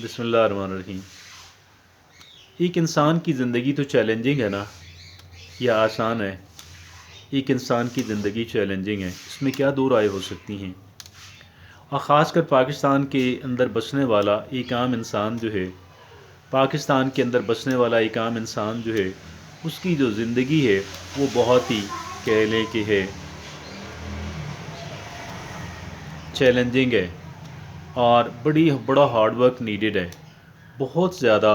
बिस्मिल्लाहिर्रहमानिर्रहीम। एक इंसान की ज़िंदगी तो चैलेंजिंग है ना, या आसान है? एक इंसान की ज़िंदगी चैलेंजिंग है, इसमें क्या दो राय हो सकती हैं। और ख़ासकर पाकिस्तान के अंदर बसने वाला एक आम इंसान जो है, पाकिस्तान के अंदर बसने वाला एक आम इंसान जो है, उसकी जो ज़िंदगी है वो बहुत ही कह लें कि है चैलेंजिंग है और बड़ा हार्ड वर्क नीडेड है। बहुत ज़्यादा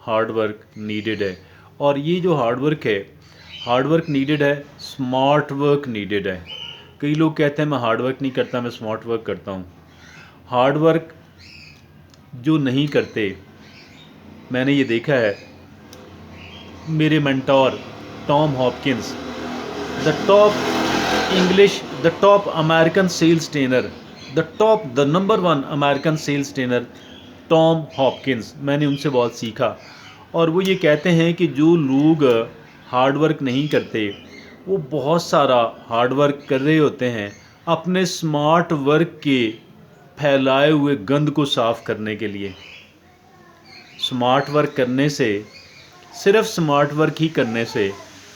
हार्ड वर्क नीडेड है। और ये जो हार्ड वर्क नीडेड है, स्मार्ट वर्क नीडेड है। कई लोग कहते हैं मैं हार्ड वर्क नहीं करता, मैं स्मार्ट वर्क करता हूँ। हार्ड वर्क जो नहीं करते, मैंने ये देखा है, मेरे mentor Tom Hopkins, the top American sales trainer, the number one American sales trainer Tom Hopkins, मैंने उनसे बहुत सीखा। और वो ये कहते हैं कि जो लोग हार्ड वर्क नहीं करते, वो बहुत सारा हार्ड वर्क कर रहे होते हैं अपने स्मार्ट वर्क के फैलाए हुए गंद को साफ़ करने के लिए। स्मार्ट वर्क करने से, सिर्फ स्मार्ट वर्क ही करने से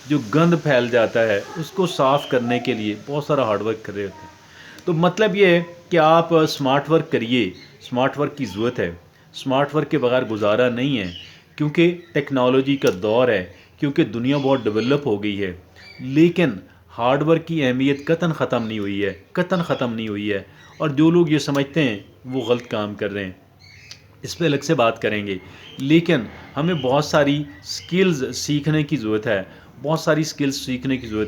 जो गंद फैल जाता है उसको साफ़ करने के लिए बहुत सारा हार्ड वर्क कर रहे होते हैं। तो मतलब ये है कि आप स्मार्ट वर्क करिए। स्मार्ट वर्क की ज़रूरत है, स्मार्ट वर्क के बगैर गुजारा नहीं है, क्योंकि टेक्नोलॉजी का दौर है, क्योंकि दुनिया बहुत डेवलप हो गई है। लेकिन हार्ड वर्क की अहमियत कतन ख़त्म नहीं हुई है। और जो लोग ये समझते हैं वो गलत काम कर रहे हैं। इस पे अलग से बात करेंगे। लेकिन हमें बहुत सारी स्किल्स सीखने की ज़रूरत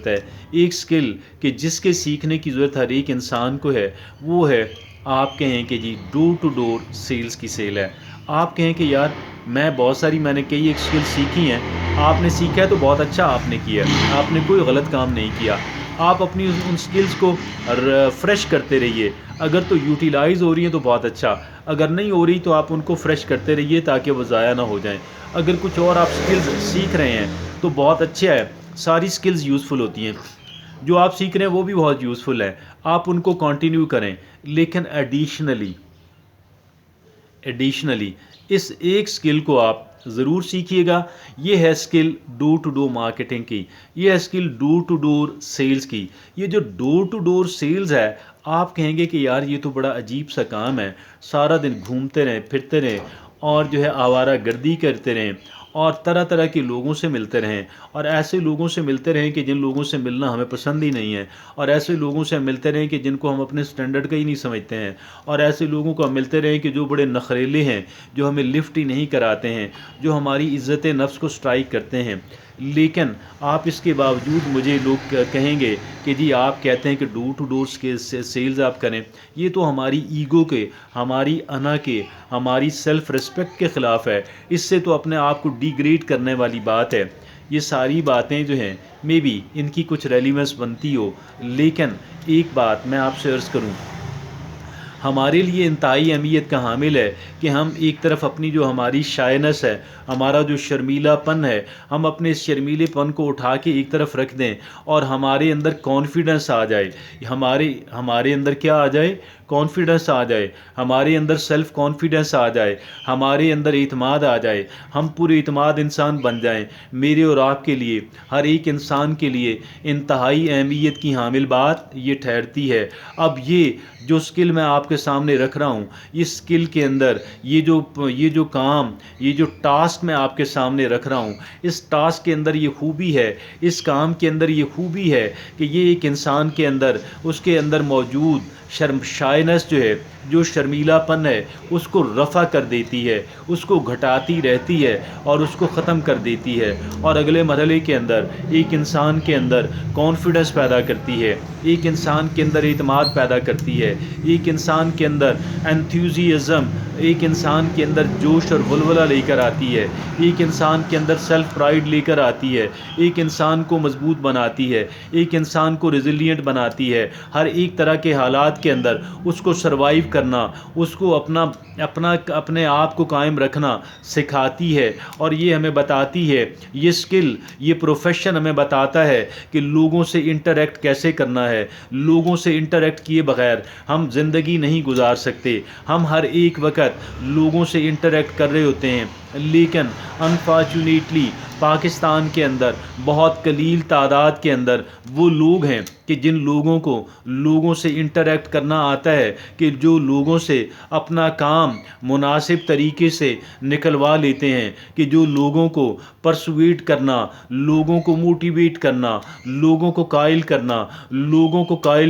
है। एक स्किल कि जिसके सीखने की ज़रूरत हर एक इंसान को है, वो है, आप कहें कि जी डोर टू डोर सेल्स की सेल है। आप कहें कि यार मैंने कई एक स्किल सीखी हैं। आपने सीखा है तो बहुत अच्छा आपने किया, आपने कोई गलत काम नहीं किया। आप अपनी उन स्किल्स को फ्रेश करते रहिए। अगर तो यूटिलाइज़ हो रही हैं तो बहुत अच्छा, अगर नहीं हो रही तो आप उनको फ्रेश करते रहिए ताकि वो ज़ाया ना हो जाएं। अगर कुछ और आप स्किल्स सीख रहे हैं तो बहुत अच्छा है, सारी स्किल्स यूज़फुल होती हैं। जो आप सीख रहे हैं वो भी बहुत यूज़फुल है, आप उनको कंटिन्यू करें। लेकिन एडिशनली इस एक स्किल को आप ज़रूर सीखिएगा। ये है skill door to door marketing की, ये है skill door to door sales की। ये जो डोर टू डोर सेल्स है, आप कहेंगे कि यार ये तो बड़ा अजीब सा काम है, सारा दिन घूमते रहें, फिरते रहें और जो है आवारा गर्दी करते रहें और तरह तरह के लोगों से मिलते रहें, और ऐसे लोगों से मिलते रहें कि जिन लोगों से मिलना हमें पसंद ही नहीं है, और ऐसे लोगों से मिलते रहें कि जिनको हम अपने स्टैंडर्ड का ही नहीं समझते हैं, और ऐसे लोगों को हम मिलते रहें कि जो बड़े नखरेले हैं, जो हमें लिफ्ट ही नहीं कराते हैं, जो हमारी इज़्ज़त नफ्स को स्ट्राइक करते हैं। लेकिन आप इसके बावजूद मुझे लोग कहेंगे कि जी आप कहते हैं कि डोर टू डोर के सेल्स आप करें, ये तो हमारी ईगो के, हमारी अना के, हमारी सेल्फ़ रिस्पेक्ट के ख़िलाफ़ है। इससे तो अपने आप को डिग्रेड करने वाली बात है। ये सारी बातें जो हैं, मे बी इनकी कुछ रेलिवेंस बनती हो, लेकिन एक बात मैं आपसे अर्ज़ करूँ, हमारे लिए इंतहाई अहमियत का हामिल है कि हम एक तरफ अपनी जो हमारी शायनेस है, हमारा जो शर्मीलापन है, हम अपने इस शर्मीलेपन को उठा के एक तरफ रख दें और हमारे अंदर कॉन्फिडेंस आ जाए। हमारे अंदर क्या आ जाए? कॉन्फिडेंस आ जाए, हमारे अंदर सेल्फ़ कॉन्फिडेंस आ जाए, हमारे अंदर इत्मीनान आ जाए, हम पूरे इत्मीनान इंसान बन जाएं। मेरे और आपके लिए, हर एक इंसान के लिए इंतहाई अहमियत की हामिल बात ये ठहरती है। अब ये जो स्किल मैं आपके सामने रख रहा हूँ, इस स्किल के अंदर ये जो काम, ये जो टास्क मैं आपके सामने रख रहा हूँ, इस टास्क के अंदर ये खूबी है, इस काम के अंदर ये खूबी है कि ये एक इंसान के अंदर, उसके अंदर मौजूद शाइनेस जो है, जो शर्मीलापन है, उसको रफ़ा कर देती है, उसको घटाती रहती है और उसको ख़त्म कर देती है, और अगले मरहले के अंदर एक इंसान के अंदर कॉन्फिडेंस पैदा करती है, एक इंसान के अंदर इत्मीनान पैदा करती है, एक इंसान के अंदर एंथुसियाज़म, एक इंसान के अंदर जोश और वलवला लेकर आती है, एक इंसान के अंदर सेल्फ़ प्राइड लेकर आती है, एक इंसान को मजबूत बनाती है, एक इंसान को रेजिलिएंट बनाती है, हर एक तरह के हालात के अंदर उसको सर्वाइव کرنا, اس کو اپنے آپ کو قائم رکھنا سکھاتی ہے. اور یہ ہمیں بتاتی ہے, یہ اسکل, یہ پروفیشن ہمیں بتاتا ہے کہ لوگوں سے انٹریکٹ کیسے کرنا ہے. لوگوں سے انٹریکٹ کیے بغیر ہم زندگی نہیں گزار سکتے. ہم ہر ایک وقت لوگوں سے انٹریکٹ کر رہے ہوتے ہیں, لیکن انفارچونیٹلی پاکستان کے اندر بہت قلیل تعداد کے اندر وہ لوگ ہیں کہ جن لوگوں کو لوگوں سے انٹریکٹ کرنا آتا ہے, کہ جو لوگوں سے اپنا کام مناسب طریقے سے نکلوا لیتے ہیں, کہ جو لوگوں کو پرسویٹ کرنا, لوگوں کو موٹیویٹ کرنا, لوگوں کو قائل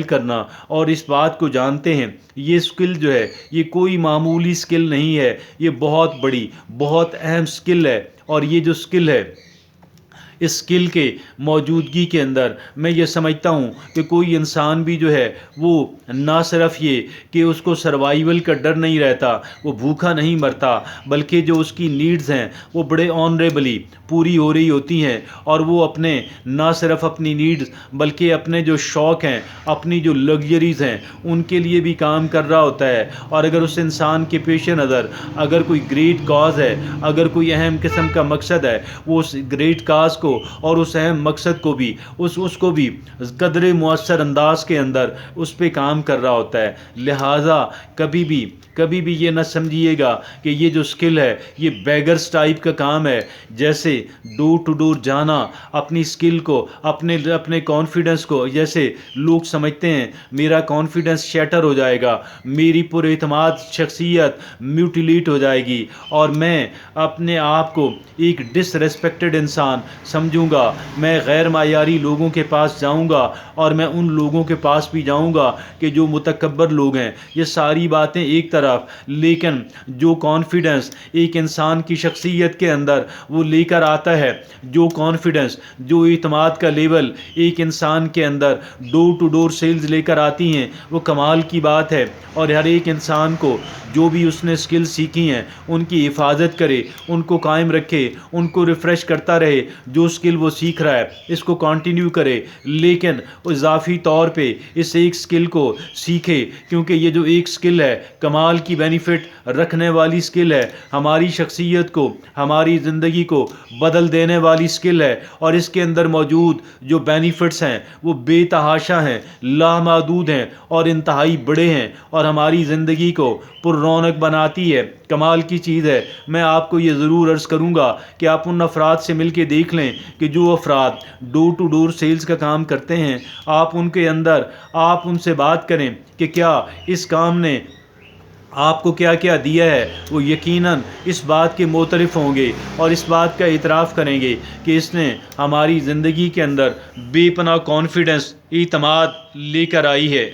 کرنا اور اس بات کو جانتے ہیں یہ اسکل جو ہے یہ کوئی معمولی اسکل نہیں ہے, یہ بہت بڑی بہت اہم اسکل ہے. اور یہ جو اسکل ہے, اس اسکل کے موجودگی کے اندر میں یہ سمجھتا ہوں کہ کوئی انسان بھی جو ہے وہ نہ صرف یہ کہ اس کو سروائیول کا ڈر نہیں رہتا, وہ بھوکا نہیں مرتا, بلکہ جو اس کی نیڈز ہیں وہ بڑے آنریبلی پوری ہو رہی ہوتی ہیں. اور وہ نہ صرف اپنی نیڈز بلکہ اپنے جو شوق ہیں, اپنی جو لگژریز ہیں, ان کے لیے بھی کام کر رہا ہوتا ہے. اور اگر اس انسان کے پیش نظر اگر کوئی گریٹ کاز ہے, اگر کوئی اہم قسم کا مقصد ہے, وہ اس گریٹ کاز کو اور اس اہم مقصد کو بھی اس کو بھی قدر مؤثر انداز کے اندر اس پہ کام کر رہا ہوتا ہے. لہٰذا کبھی بھی یہ نہ سمجھیے گا کہ یہ جو اسکل ہے یہ بیگرس ٹائپ کا کام ہے, جیسے ڈور ٹو ڈور جانا, اپنی اسکل کو, اپنے کانفیڈنس کو, جیسے لوگ سمجھتے ہیں میرا کانفیڈنس شیٹر ہو جائے گا, میری پر اعتماد شخصیت میوٹیلیٹ ہو جائے گی اور میں اپنے آپ کو ایک ڈس ریسپیکٹڈ انسان سمجھوں گا, میں غیر معیاری لوگوں کے پاس جاؤں گا اور میں ان لوگوں کے پاس بھی جاؤں گا کہ جو متکبر لوگ ہیں. یہ ساری باتیں ایک طرف, لیکن جو کانفیڈنس ایک انسان کی شخصیت کے اندر وہ لے کر آتا ہے, جو کانفیڈنس, جو اعتماد کا لیول ایک انسان کے اندر ڈور ٹو ڈور سیلز لے کر آتی ہیں, وہ کمال کی بات ہے. اور ہر ایک انسان کو جو بھی اس نے اسکل سیکھی ہیں ان کی حفاظت کرے, ان کو قائم رکھے, ان کو ریفریش کرتا رہے. جو اسکل وہ سیکھ رہا ہے اس کو کنٹینیو کرے, لیکن اضافی طور پہ اس ایک اسکل کو سیکھے, کیونکہ یہ جو ایک اسکل ہے کمال کی بینیفٹ رکھنے والی اسکل ہے, ہماری شخصیت کو, ہماری زندگی کو بدل دینے والی اسکل ہے. اور اس کے اندر موجود جو بینیفٹس ہیں وہ بے تحاشا ہیں, لامحدود ہیں اور انتہائی بڑے ہیں, اور ہماری زندگی کو پر رونق بناتی ہے. کمال کی چیز ہے. میں آپ کو یہ ضرور عرض کروں گا کہ آپ ان افراد سے مل کے دیکھ لیں کہ جو افراد ڈور ٹو ڈور سیلز کا کام کرتے ہیں, آپ ان سے بات کریں کہ کیا اس کام نے آپ کو کیا کیا دیا ہے. وہ یقیناً اس بات کے معترف ہوں گے اور اس بات کا اعتراف کریں گے کہ اس نے ہماری زندگی کے اندر بے پناہ کانفیڈنس, اعتماد لے کر آئی ہے.